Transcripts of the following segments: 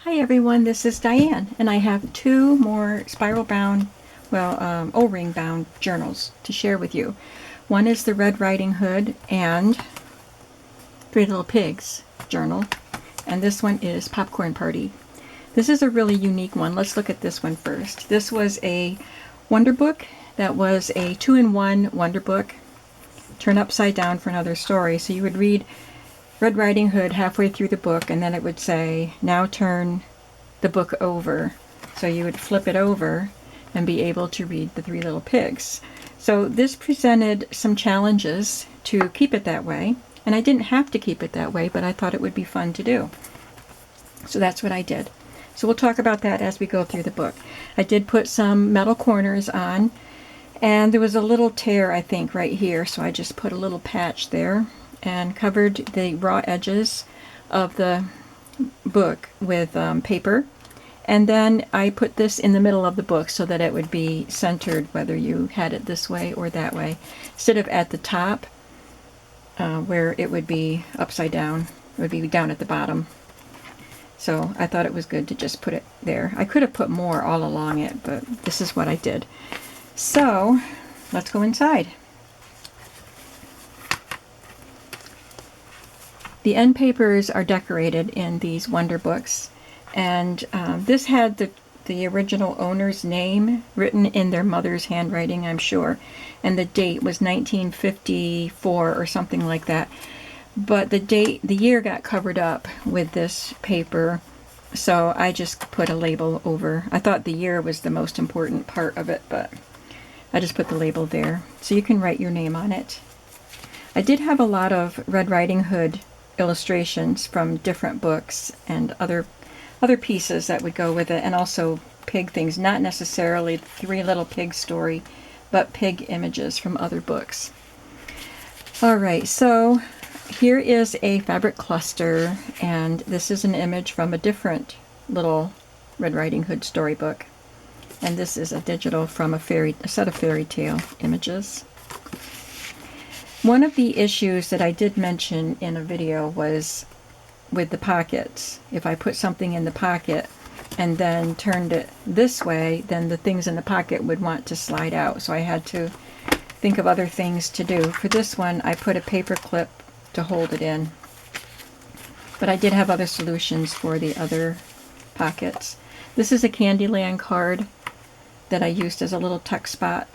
Hi everyone, this is Diane, and I have two more spiral bound, O-ring bound journals to share with you. One is the Red Riding Hood and Three Little Pigs journal, and this one is Popcorn Party. This is a really unique one. Let's look at this one first. This was a Wonder Book that was a 2-in-1 Wonder Book, turned upside down for another story. So you would read Red Riding Hood halfway through the book, and then it would say, now turn the book over. So you would flip it over and be able to read the Three Little Pigs. So this presented some challenges to keep it that way, and I didn't have to keep it that way, but I thought it would be fun to do. So that's what I did. So we'll talk about that as we go through the book. I did put some metal corners on, and there was a little tear, I think, right here, so I just put a little patch there and covered the raw edges of the book with paper. And then I put this in the middle of the book so that it would be centered whether you had it this way or that way, instead of at the top where it would be upside down. It would be down at the bottom. So I thought it was good to just put it there. I could have put more all along it, but this is what I did. So let's go inside. The end papers are decorated in these Wonder Books, and this had the original owner's name written in their mother's handwriting, I'm sure, and the date was 1954 or something like that. But the year got covered up with this paper, so I just put a label over. I thought the year was the most important part of it, but I just put the label there, so you can write your name on it. I did have a lot of Red Riding Hood illustrations from different books and other pieces that would go with it, and also pig things, not necessarily the Three Little Pigs story, but pig images from other books. Alright, so here is a fabric cluster, and this is an image from a different little Red Riding Hood storybook, and this is a digital from a set of fairy tale images. One of the issues that I did mention in a video was with the pockets. If I put something in the pocket and then turned it this way, then the things in the pocket would want to slide out. So I had to think of other things to do. For this one, I put a paper clip to hold it in. But I did have other solutions for the other pockets. This is a Candyland card that I used as a little tuck spot.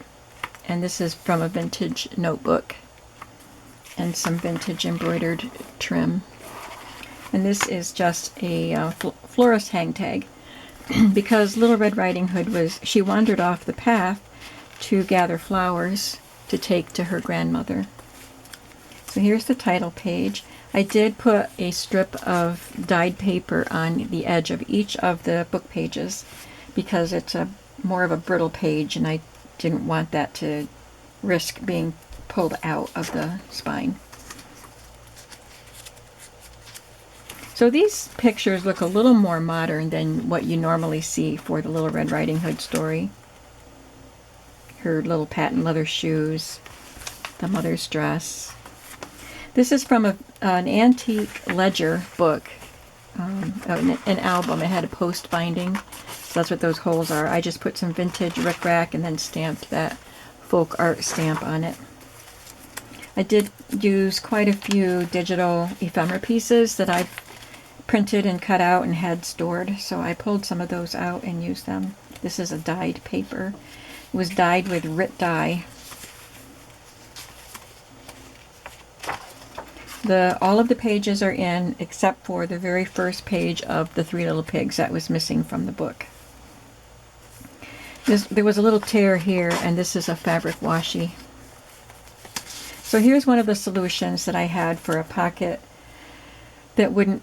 And this is from a vintage notebook and some vintage embroidered trim. And this is just a florist hang tag because Little Red Riding Hood she wandered off the path to gather flowers to take to her grandmother. So here's the title page. I did put a strip of dyed paper on the edge of each of the book pages because it's more of a brittle page, and I didn't want that to risk being pulled out of the spine. So these pictures look a little more modern than what you normally see for the Little Red Riding Hood story. Her little patent leather shoes, the mother's dress. This is from an antique ledger book, an album. It had a post binding, so that's what those holes are. I just put some vintage rickrack and then stamped that folk art stamp on it. I did use quite a few digital ephemera pieces that I printed and cut out and had stored, so I pulled some of those out and used them. This is a dyed paper. It was dyed with Rit dye. All of the pages are in except for the very first page of the Three Little Pigs that was missing from the book. There was a little tear here, and this is a fabric washi. So here's one of the solutions that I had for a pocket that wouldn't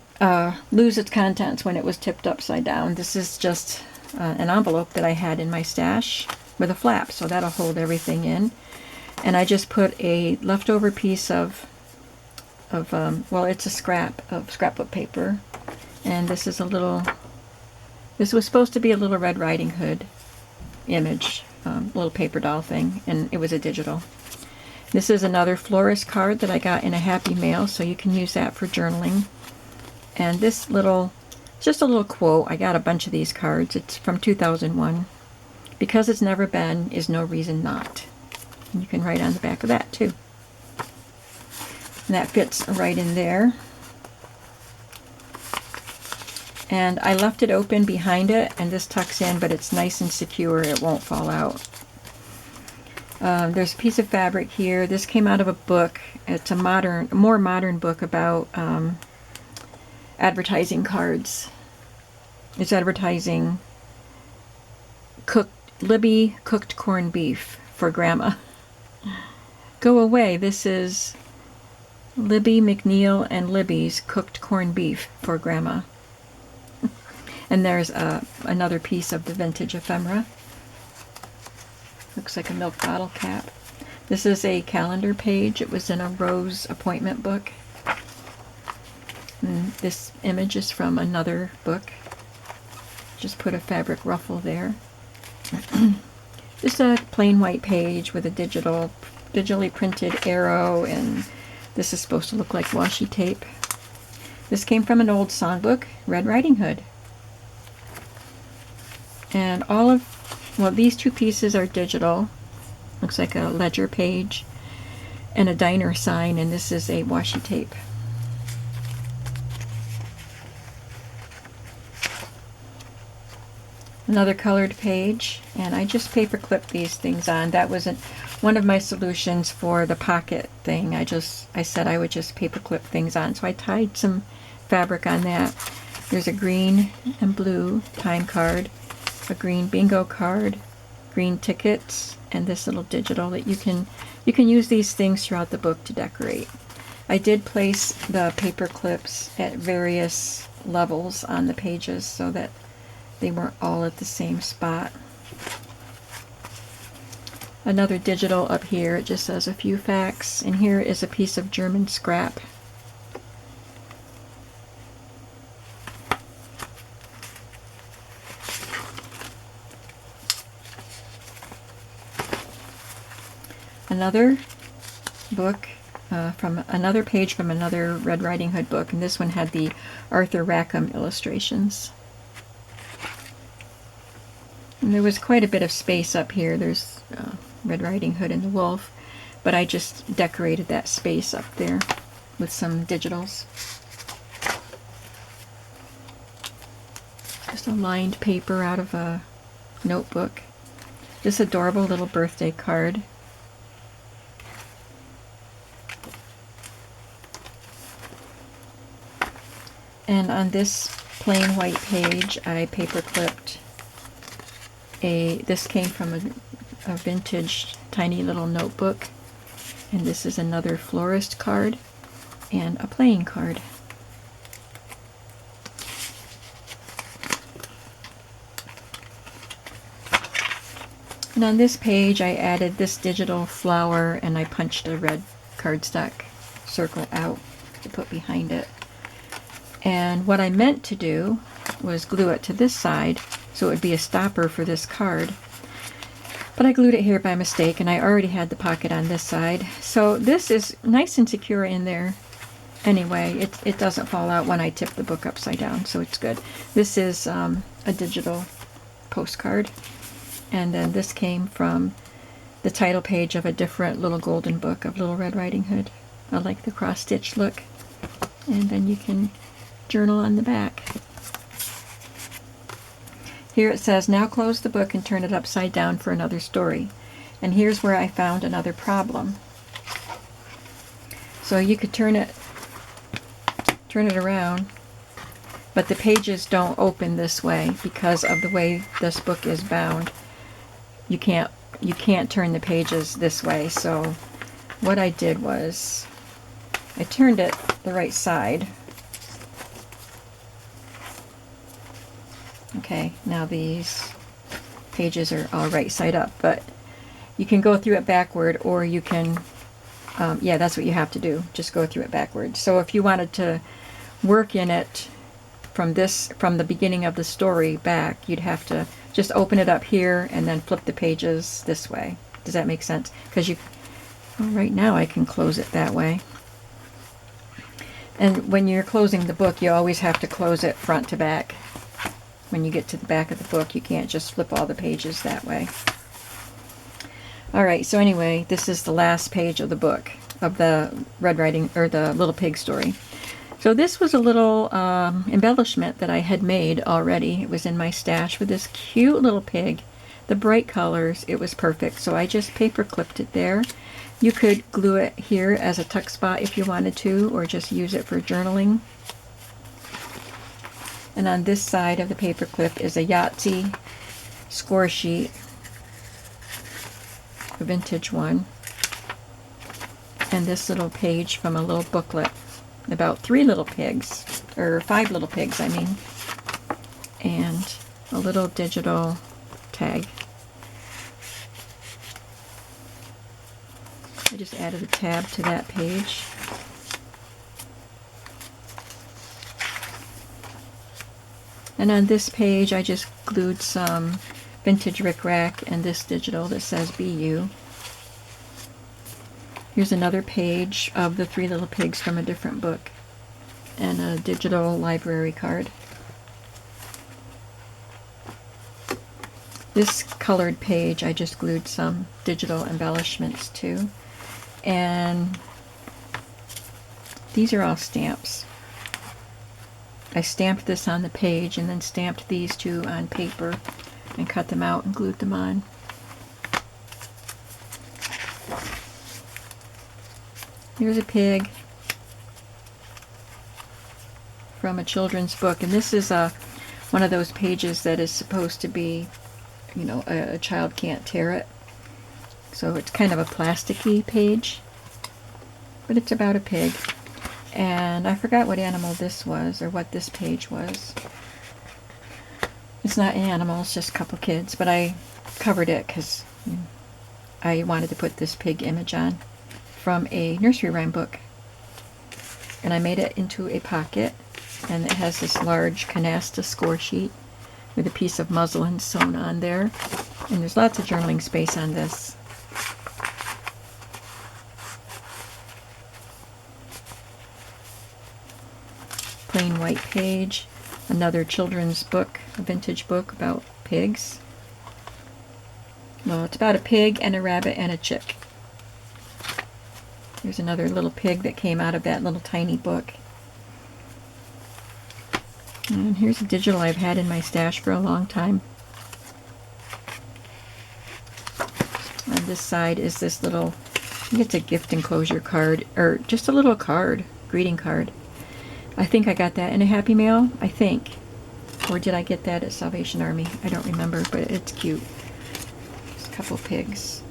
lose its contents when it was tipped upside down. This is just an envelope that I had in my stash with a flap, so that'll hold everything in. And I just put a leftover piece of it's a scrap of scrapbook paper, and this is this was supposed to be a Little Red Riding Hood image, little paper doll thing, and it was a digital. This is another florist card that I got in a Happy Mail, so you can use that for journaling. And this little Just a little quote. I got a bunch of these cards. It's from 2001. Because it's never been is no reason not. And you can write on the back of that too. And that fits right in there. And I left it open behind it, and this tucks in, but it's nice and secure. It won't fall out. There's a piece of fabric here. This came out of a book. It's a more modern book about advertising cards. It's advertising Libby cooked corned beef for Grandma. Go away. This is Libby McNeil and Libby's cooked corned beef for Grandma. And there's another piece of the vintage ephemera. Looks like a milk bottle cap. This is a calendar page. It was in a Rose appointment book. And this image is from another book. Just put a fabric ruffle there. Just a plain white page with a digitally printed arrow, and this is supposed to look like washi tape. This came from an old songbook, Red Riding Hood. And these two pieces are digital. Looks like a ledger page and a diner sign, and this is a washi tape. Another colored page, and I just paper clipped these things on. That wasn't one of my solutions for the pocket thing. I said I would just paper clip things on, so I tied some fabric on that. There's a green and blue time card, a green bingo card, green tickets, and this little digital that you can use these things throughout the book to decorate. I did place the paper clips at various levels on the pages so that they weren't all at the same spot. Another digital up here. It just says a few facts, and here is a piece of German scrap. Another book from another page from another Red Riding Hood book, and this one had the Arthur Rackham illustrations. And there was quite a bit of space up here. There's Red Riding Hood and the wolf, but I just decorated that space up there with some digitals. Just a lined paper out of a notebook. This adorable little birthday card. And on this plain white page, I paper clipped this came from a vintage tiny little notebook, and this is another florist card and a playing card. And on this page I added this digital flower, and I punched a red cardstock circle out to put behind it. And what I meant to do was glue it to this side so it would be a stopper for this card. But I glued it here by mistake, and I already had the pocket on this side. So this is nice and secure in there. Anyway, it doesn't fall out when I tip the book upside down, so it's good. This is a digital postcard. And then this came from the title page of a different little golden book of Little Red Riding Hood. I like the cross-stitch look. And then you can journal on the back. Here it says, now close the book and turn it upside down for another story. And here's where I found another problem. So you could turn it around, but the pages don't open this way because of the way this book is bound. You can't turn the pages this way. So what I did was I turned it the right side. Okay, now these pages are all right side up, but you can go through it backward, or you can, yeah, that's what you have to do, just go through it backwards. So if you wanted to work in it from the beginning of the story back, you'd have to just open it up here and then flip the pages this way. Does that make sense? Because well, right now I can close it that way. And when you're closing the book, you always have to close it front to back. When you get to the back of the book, you can't just flip all the pages that way. Alright, so anyway, this is the last page of the book, of the Red Riding, or the Little Pig story. So this was a little embellishment that I had made already. It was in my stash with this cute little pig. The bright colors, it was perfect. So I just paper clipped it there. You could glue it here as a tuck spot if you wanted to, or just use it for journaling. And on this side of the paper clip is a Yahtzee score sheet, a vintage one. And this little page from a little booklet about 3 little pigs, or 5 little pigs, I mean. And a little digital tag. I just added a tab to that page. And on this page, I just glued some vintage rickrack and this digital that says Be You. Here's another page of the 3 little pigs from a different book, and a digital library card. This colored page, I just glued some digital embellishments to. And these are all stamps. I stamped this on the page and then stamped these 2 on paper and cut them out and glued them on. Here's a pig from a children's book, and this is one of those pages that is supposed to be, you know, a child can't tear it. So it's kind of a plasticky page, but it's about a pig. And I forgot what animal this was, or what this page was. It's not an animal, it's just a couple kids, but I covered it because I wanted to put this pig image on from a nursery rhyme book. And I made it into a pocket, and it has this large canasta score sheet with a piece of muslin sewn on there. And there's lots of journaling space on this. Plain white page, another children's book, a vintage book about pigs. Well, it's about a pig and a rabbit and a chick. There's another little pig that came out of that little tiny book. And here's a digital I've had in my stash for a long time. On this side is this little, I think it's a gift enclosure card, or just a little card, greeting card. I think I got that in a Happy Mail, I think. Or did I get that at Salvation Army? I don't remember, but it's cute. Just a couple pigs.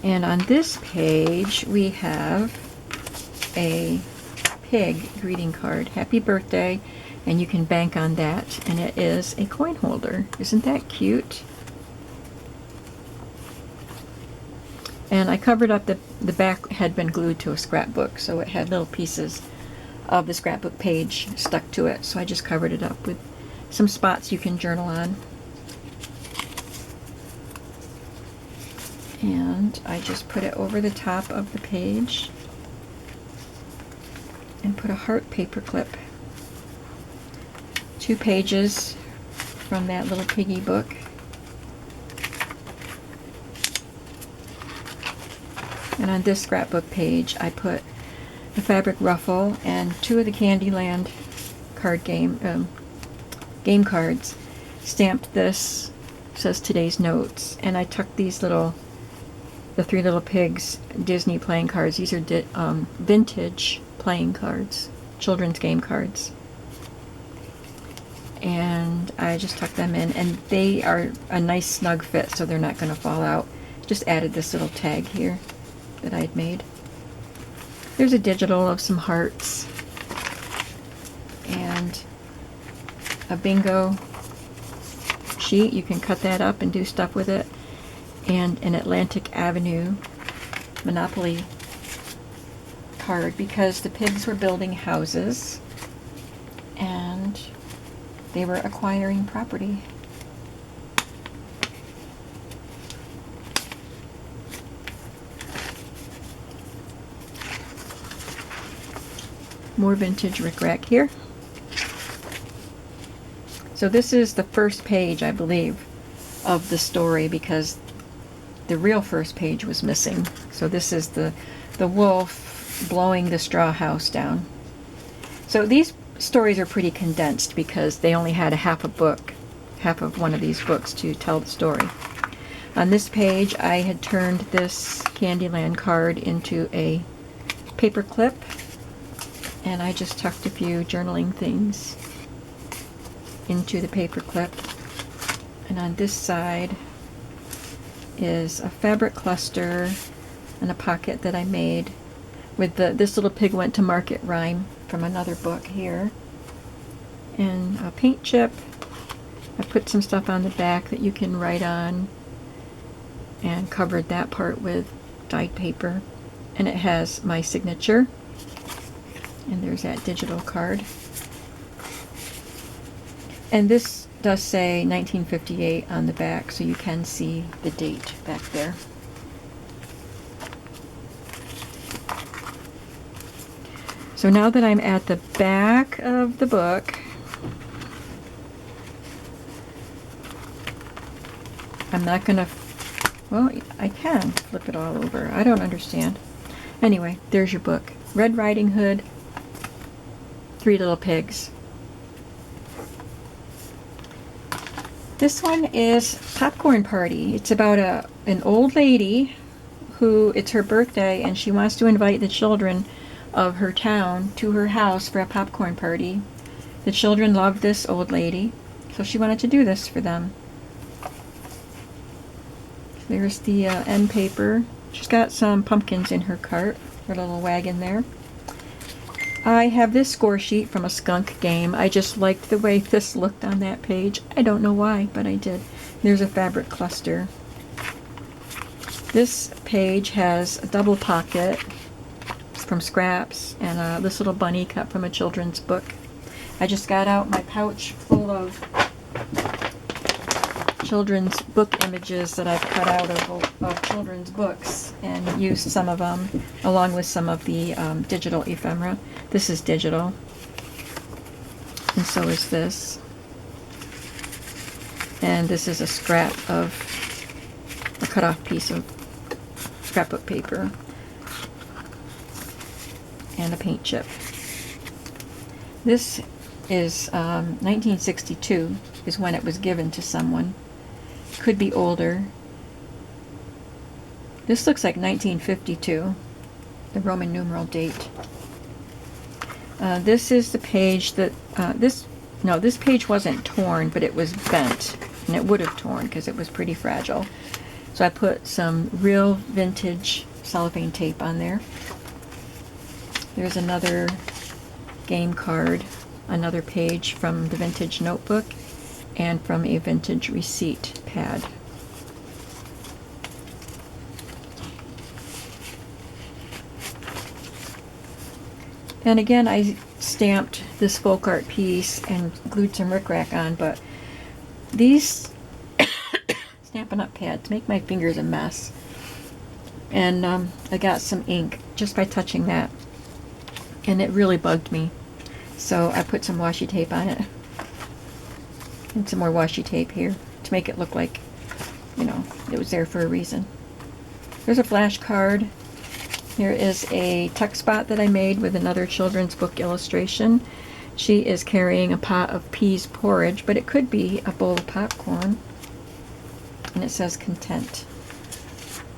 And on this page, we have a pig greeting card. Happy birthday. And you can bank on that. And it is a coin holder. Isn't that cute? And I covered up the back had been glued to a scrapbook, so it had little pieces of the scrapbook page stuck to it. So I just covered it up with some spots you can journal on. And I just put it over the top of the page and put a heart paper clip. 2 pages from that little piggy book. And on this scrapbook page, I put a fabric ruffle and 2 of the Candyland card game cards. Stamped this, says today's notes, and I tucked these the 3 little pigs Disney playing cards. These are vintage playing cards, children's game cards. And I just tucked them in, and they are a nice snug fit, so they're not going to fall out. Just added this little tag here that I had made. There's a digital of some hearts and a bingo sheet. You can cut that up and do stuff with it. And an Atlantic Avenue Monopoly card, because the pigs were building houses, and they were acquiring property. More vintage rickrack here. So this is the first page, I believe, of the story, because the real first page was missing. So this is the wolf blowing the straw house down. So these stories are pretty condensed because they only had a half of one of these books to tell the story. On this page, I had turned this Candyland card into a paper clip, and I just tucked a few journaling things into the paper clip. And on this side is a fabric cluster and a pocket that I made with This Little Pig Went to Market rhyme from another book here. And a paint chip. I put some stuff on the back that you can write on, and covered that part with dyed paper. And it has my signature. And there's that digital card. And this does say 1958 on the back, so you can see the date back there. So now that I'm at the back of the book, I'm not going to, well, I can flip it all over. I don't understand. Anyway, there's your book. Red Riding Hood, Three Little Pigs. This one is Popcorn Party. It's about an old lady who, it's her birthday, and she wants to invite the children of her town to her house for a popcorn party. The children love this old lady, so she wanted to do this for them. There's the end paper. She's got some pumpkins in her cart, her little wagon there. I have this score sheet from a skunk game. I just liked the way this looked on that page. I don't know why, but I did. There's a fabric cluster. This page has a double pocket from scraps and this little bunny cut from a children's book. I just got out my pouch full of children's book images that I've cut out of children's books, and used some of them along with some of the digital ephemera. This is digital, and so is this. And this is a scrap of a cut off piece of scrapbook paper and a paint chip. This is 1962 is when it was given to someone. Could be older. This looks like 1952, the Roman numeral date. This is the page that, this page wasn't torn, but it was bent, and it would have torn because it was pretty fragile. So I put some real vintage cellophane tape on there. There's another game card, another page from the vintage notebook, and from a vintage receipt pad. And again, I stamped this folk art piece and glued some rickrack on, but these Stampin' Up pads make my fingers a mess. And I got some ink just by touching that, and it really bugged me. So I put some washi tape on it. And some more washi tape here to make it look like, you know, it was there for a reason. There's a flash card. Here is a tuck spot that I made with another children's book illustration. She is carrying a pot of peas porridge, but it could be a bowl of popcorn. And it says content.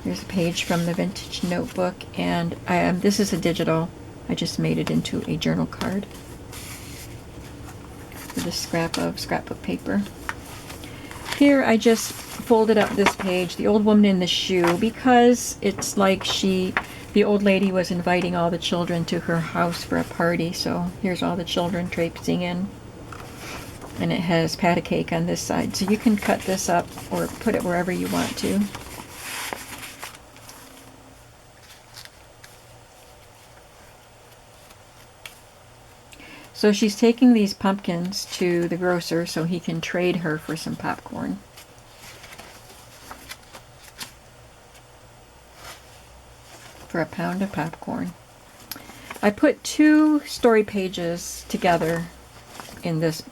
Here's a page from the vintage notebook, and this is a digital. I just made it into a journal card with a scrap of scrapbook paper. Here I just folded up this page, The Old Woman in the Shoe, because it's like the old lady was inviting all the children to her house for a party. So here's all the children traipsing in. And it has pat a cake on this side. So you can cut this up or put it wherever you want to. So she's taking these pumpkins to the grocer so he can trade her for some popcorn. For a pound of popcorn. I put 2 story pages together in this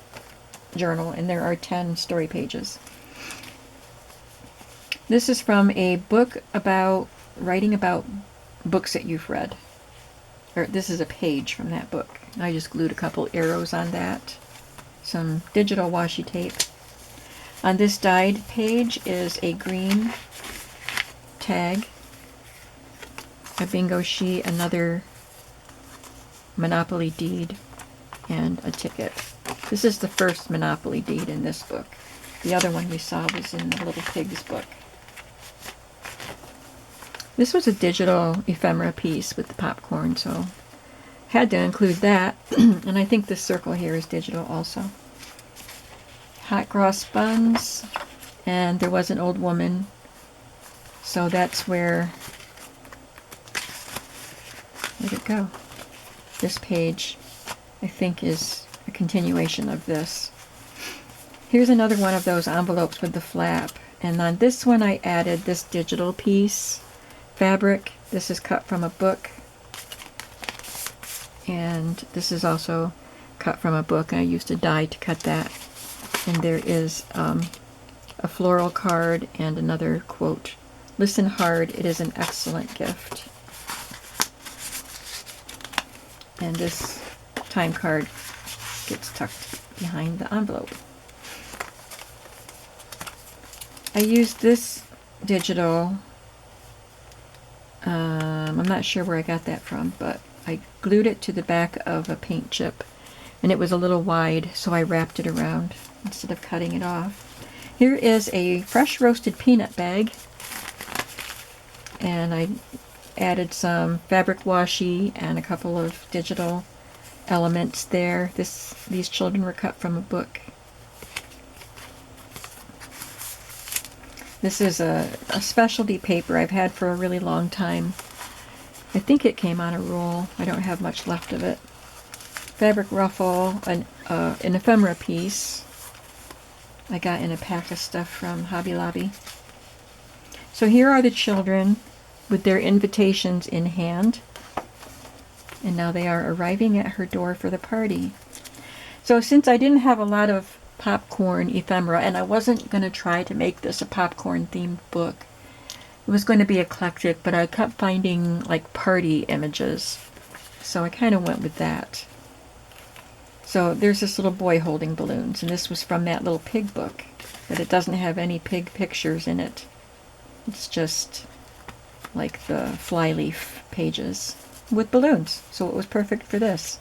journal, and there are 10 story pages. This is from a book about writing about books that you've read. Or this is a page from that book. I just glued a couple arrows on that. Some digital washi tape. On this dyed page is a green tag, a bingo sheet, another Monopoly deed, and a ticket. This is the first Monopoly deed in this book. The other one we saw was in the Little Pigs book. This was a digital ephemera piece with the popcorn, so had to include that. And I think this circle here is digital also. Hot cross buns, and there was an old woman, so that's where'd it go? This page, I think, is a continuation of this. Here's another one of those envelopes with the flap, and on this one I added this digital piece fabric. This is cut from a book, and this is also cut from a book. I used a die to cut that, and there is a floral card and another quote. Listen hard, it is an excellent gift. And this time card gets tucked behind the envelope. I used this digital, I'm not sure where I got that from, but I glued it to the back of a paint chip, and it was a little wide, so I wrapped it around instead of cutting it off. Here is a fresh roasted peanut bag, and I added some fabric washi and a couple of digital elements there. These children were cut from a book. This is a specialty paper I've had for a really long time. I think it came on a roll. I don't have much left of it. Fabric ruffle, an ephemera piece I got in a pack of stuff from Hobby Lobby. So here are the children with their invitations in hand, and now they are arriving at her door for the party. So since I didn't have a lot of popcorn ephemera, and I wasn't going to try to make this a popcorn themed book, it was going to be eclectic, but I kept finding like party images, so I kind of went with that. So there's this little boy holding balloons, and this was from that Little Pig book, but it doesn't have any pig pictures in it. It's just like the flyleaf pages with balloons, so it was perfect for this.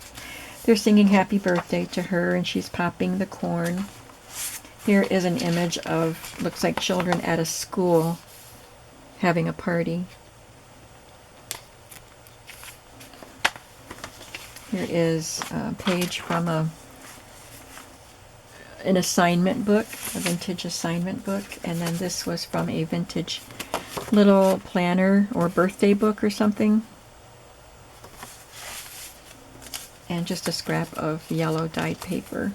They're singing happy birthday to her, and she's popping the corn. Here is an image of, looks like children at a school having a party. Here is a page from an assignment book, a vintage assignment book, and then this was from a vintage little planner or birthday book or something. And just a scrap of yellow dyed paper.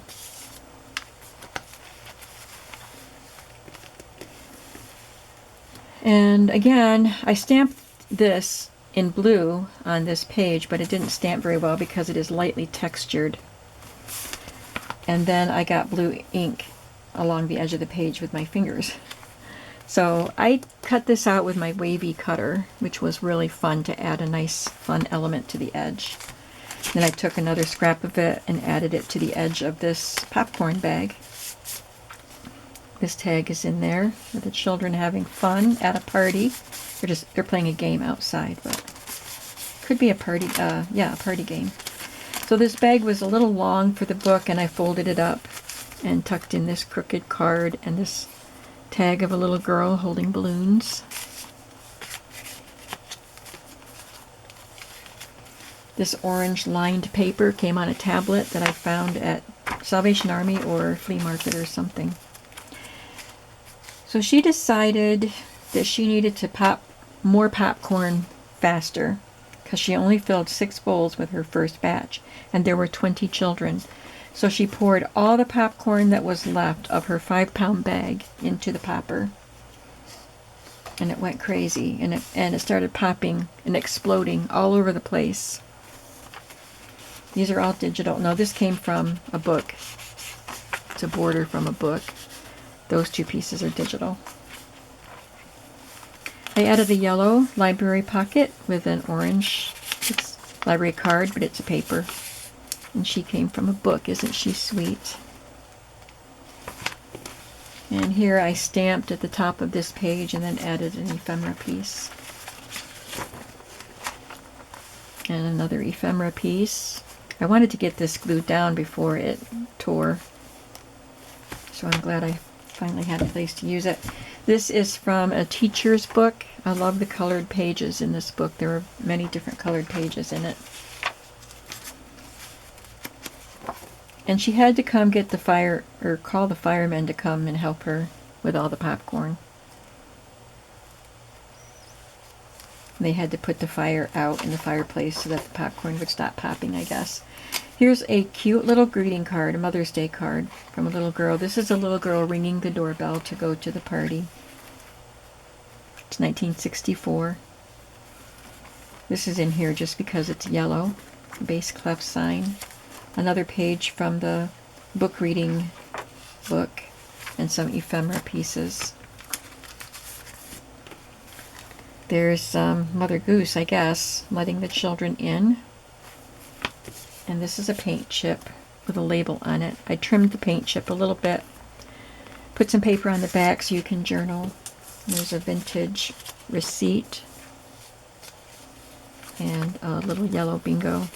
And again, I stamped this in blue on this page, but it didn't stamp very well because it is lightly textured. And then I got blue ink along the edge of the page with my fingers. So I cut this out with my wavy cutter, which was really fun to add a nice fun element to the edge. Then I took another scrap of it and added it to the edge of this popcorn bag. This tag is in there with the children having fun at a party. They're playing a game outside, but could be a party, a party game. So this bag was a little long for the book, and I folded it up and tucked in this crooked card and this tag of a little girl holding balloons. This orange lined paper came on a tablet that I found at Salvation Army or flea market or something. So she decided that she needed to pop more popcorn faster, because she only filled 6 bowls with her first batch, and there were 20 children. So she poured all the popcorn that was left of her 5-pound bag into the popper. And it went crazy, and it started popping and exploding all over the place. These are all digital. No, this came from a book. It's a border from a book. Those 2 pieces are digital. I added a yellow library pocket with an orange library card, but it's a paper. And she came from a book. Isn't she sweet? And here I stamped at the top of this page and then added an ephemera piece. And another ephemera piece. I wanted to get this glued down before it tore. So I'm glad I finally had a place to use it. This is from a teacher's book. I love the colored pages in this book. There are many different colored pages in it. And she had to come get the fire, or call the firemen to come and help her with all the popcorn. They had to put the fire out in the fireplace so that the popcorn would stop popping, I guess. Here's a cute little greeting card, a Mother's Day card from a little girl. This is a little girl ringing the doorbell to go to the party. It's 1964. This is in here just because it's yellow. Bass clef sign. Another page from the book reading book and some ephemera pieces. There's Mother Goose, I guess, letting the children in. And this is a paint chip with a label on it. I trimmed the paint chip a little bit. Put some paper on the back so you can journal. There's a vintage receipt. And a little yellow bingo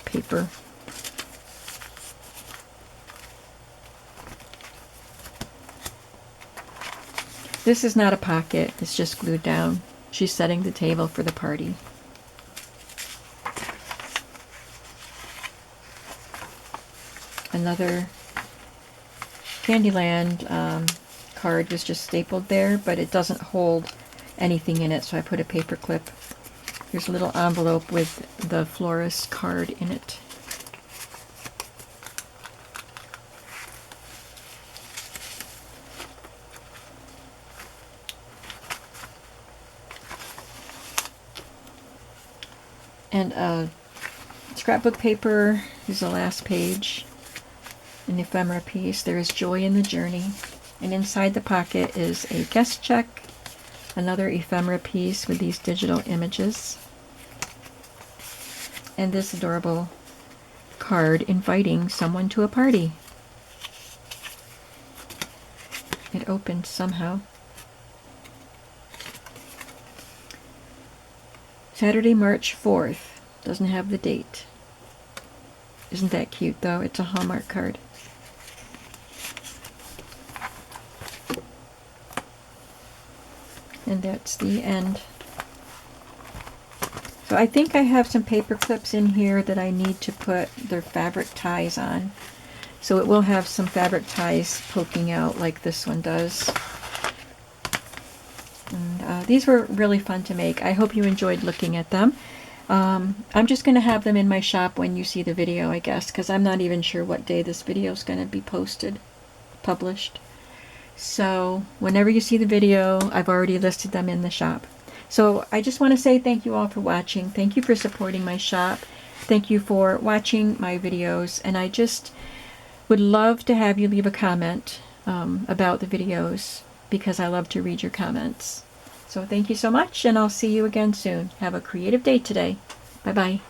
paper. This is not a pocket, it's just glued down. She's setting the table for the party. Another Candyland card was just stapled there, but it doesn't hold anything in it, so I put a paper clip. Here's a little envelope with the florist card in it. And scrapbook paper. Here's the last page. An ephemera piece. There is joy in the journey. And inside the pocket is a guest check. Another ephemera piece with these digital images. And this adorable card inviting someone to a party. It opened somehow. Saturday, March 4th. Doesn't have the date. Isn't that cute, though? It's a Hallmark card. And that's the end. So I think I have some paper clips in here that I need to put their fabric ties on. So it will have some fabric ties poking out like this one does. And these were really fun to make. I hope you enjoyed looking at them. I'm just going to have them in my shop when you see the video, I guess, because I'm not even sure what day this video is going to be published. So whenever you see the video, I've already listed them in the shop. So I just want to say thank you all for watching. Thank you for supporting my shop. Thank you for watching my videos. And I just would love to have you leave a comment about the videos, because I love to read your comments. So thank you so much, and I'll see you again soon. Have a creative day today. Bye-bye.